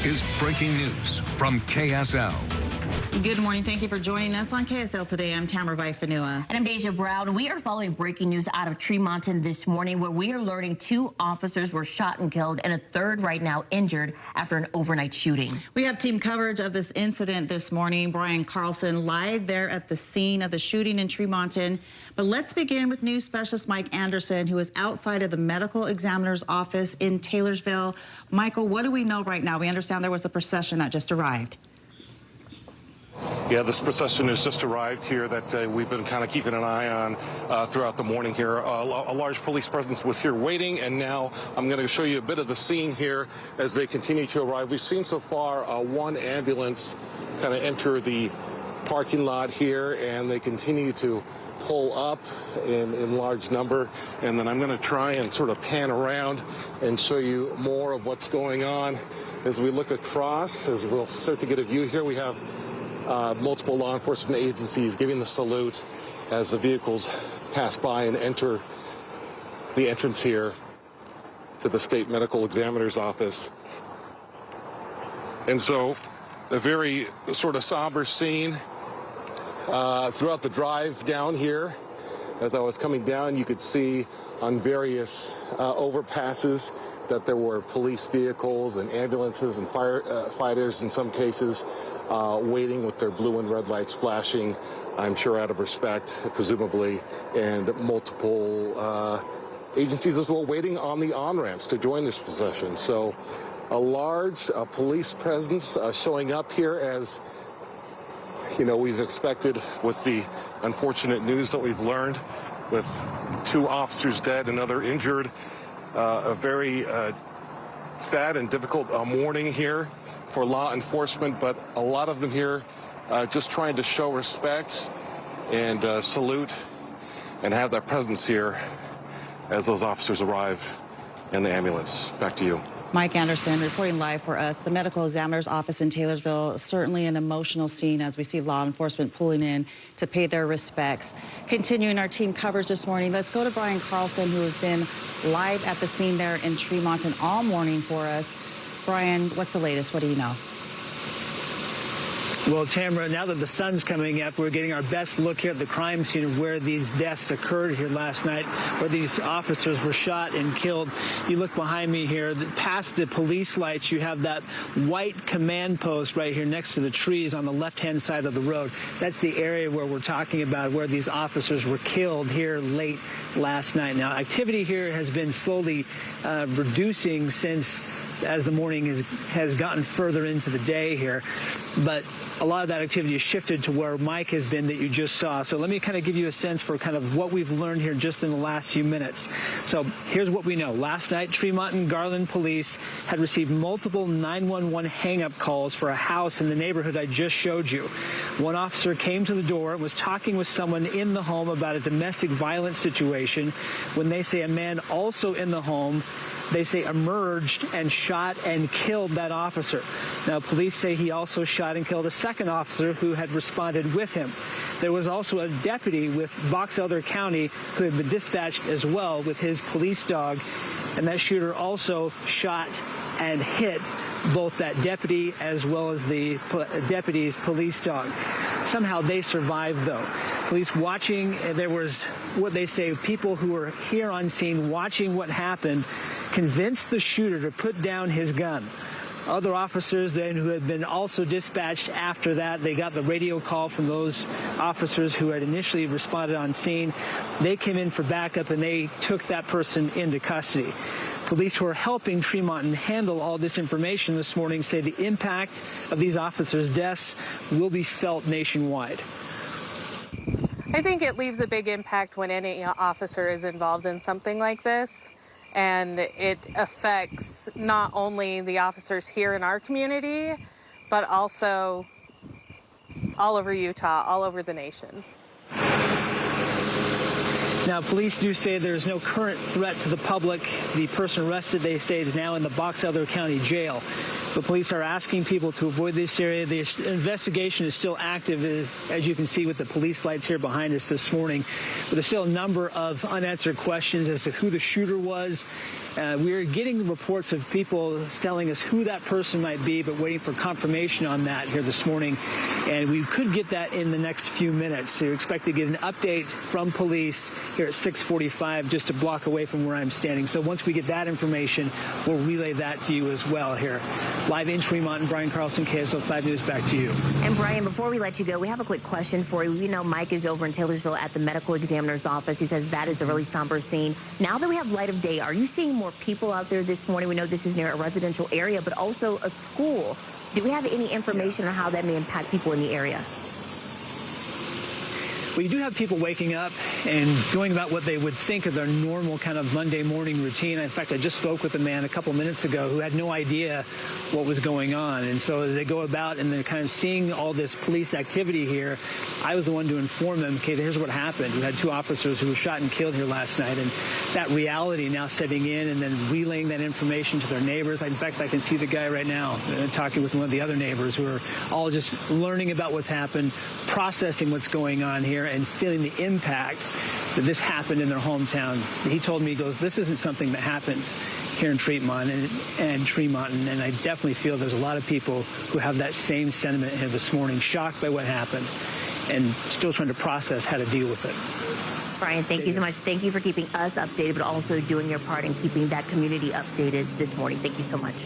is breaking news from KSL. Good morning. Thank you for joining us on KSL today. I'm Tamara Baifanua. And I'm Deja Brown. We are following breaking news out of Tremonton this morning, where we are learning 2 officers were shot and killed and a 3rd right now injured after an overnight shooting. We have team coverage of this incident this morning. Brian Carlson live there at the scene of the shooting in Tremonton. But let's begin with news specialist Mike Anderson, who is outside of the medical examiner's office in Taylorsville. Michael, what do we know right now? We understand there was a procession that just arrived. Yeah, this procession has just arrived here that we've been kind of keeping an eye on throughout the morning here. A large police presence was here waiting, and now I'm going to show you a bit of the scene here as they continue to arrive. We've seen so far 1 ambulance kind of enter the parking lot here, and they continue to pull up in large number. And then I'm going to try and sort of pan around and show you more of what's going on as we look across. As we'll start to get a view here, we have multiple law enforcement agencies giving the salute as the vehicles pass by and enter the entrance here to the state medical examiner's office. And so a very sort of somber scene throughout the drive down here. As I was coming down, you could see on various overpasses that there were police vehicles and ambulances and firefighters in some cases waiting with their blue and red lights flashing, I'm sure out of respect, presumably, and multiple agencies as well waiting on the on-ramps to join this procession. So a large police presence showing up here, as you know, we've expected with the unfortunate news that we've learned with 2 officers dead, another injured. A very sad and difficult morning here for law enforcement, but a lot of them here just trying to show respect and salute and have their presence here as those officers arrive in the ambulance. Back to you. Mike Anderson reporting live for us. The medical examiner's office in Taylorsville, certainly an emotional scene as we see law enforcement pulling in to pay their respects. Continuing our team coverage this morning, let's go to Brian Carlson, who has been live at the scene there in Tremonton all morning for us. Brian, what's the latest? What do you know? Well, Tamara, now that the sun's coming up, we're getting our best look here at the crime scene of where these deaths occurred here last night, where these officers were shot and killed. You look behind me here, past the police lights, you have that white command post right here next to the trees on the left-hand side of the road. That's the area where we're talking about, where these officers were killed here late last night. Now, activity here has been slowly reducing since as the morning has gotten further into the day here, but a lot of that activity has shifted to where Mike has been that you just saw. So let me kind of give you a sense for kind of what we've learned here just in the last few minutes. So here's what we know. Last night, Tremonton Garland police had received multiple 911 hang-up calls for a house in the neighborhood I just showed you. One officer came to the door, was talking with someone in the home about a domestic violence situation. When they say a man also in the home, they say emerged and shot and killed that officer. Now, police say he also shot and killed a second officer who had responded with him. There was also a deputy with Box Elder County who had been dispatched as well with his police dog, and that shooter also shot and hit both that deputy as well as the deputy's police dog. Somehow they survived, though. Police watching, there was what they say, people who were here on scene watching what happened, convinced the shooter to put down his gun. Other officers then who had been also dispatched after that, they got the radio call from those officers who had initially responded on scene. They came in for backup and they took that person into custody. Police who are helping Tremonton handle all this information this morning say the impact of these officers' deaths will be felt nationwide. I think it leaves a big impact when any officer is involved in something like this. And it affects not only the officers here in our community, but also all over Utah, all over the nation. Now, police do say there's no current threat to the public. The person arrested, they say, is now in the Box Elder County Jail. The police are asking people to avoid this area. The investigation is still active, as you can see with the police lights here behind us this morning. But there's still a number of unanswered questions as to who the shooter was. We are getting reports of people telling us who that person might be, but waiting for confirmation on that here this morning. And we could get that in the next few minutes. So you expect to get an update from police here at 6:45, just a block away from where I'm standing. So once we get that information, we'll relay that to you as well here. Live in Tremonton, Brian Carlson, KSL 5 News, back to you. And Brian, before we let you go, we have a quick question for you. We know Mike is over in Taylorsville at the medical examiner's office. He says that is a really somber scene. Now that we have light of day, are you seeing more people out there this morning? We know this is near a residential area, but also a school. Do we have any information on how that may impact people in the area? Well, you do have people waking up and going about what they would think of their normal kind of Monday morning routine. In fact, I just spoke with a man a couple minutes ago who had no idea what was going on. And so they go about and they're kind of seeing all this police activity here. I was the one to inform them, okay, here's what happened. We had 2 officers who were shot and killed here last night. And that reality now setting in and then relaying that information to their neighbors. In fact, I can see the guy right now talking with one of the other neighbors who are all just learning about what's happened, processing what's going on here, and feeling the impact that this happened in their hometown. He told me, he goes, this isn't something that happens here in Tremonton and I definitely feel there's a lot of people who have that same sentiment here this morning, shocked by what happened and still trying to process how to deal with it. Brian, thank you so much. Thank you for keeping us updated, but also doing your part in keeping that community updated this morning. Thank you so much.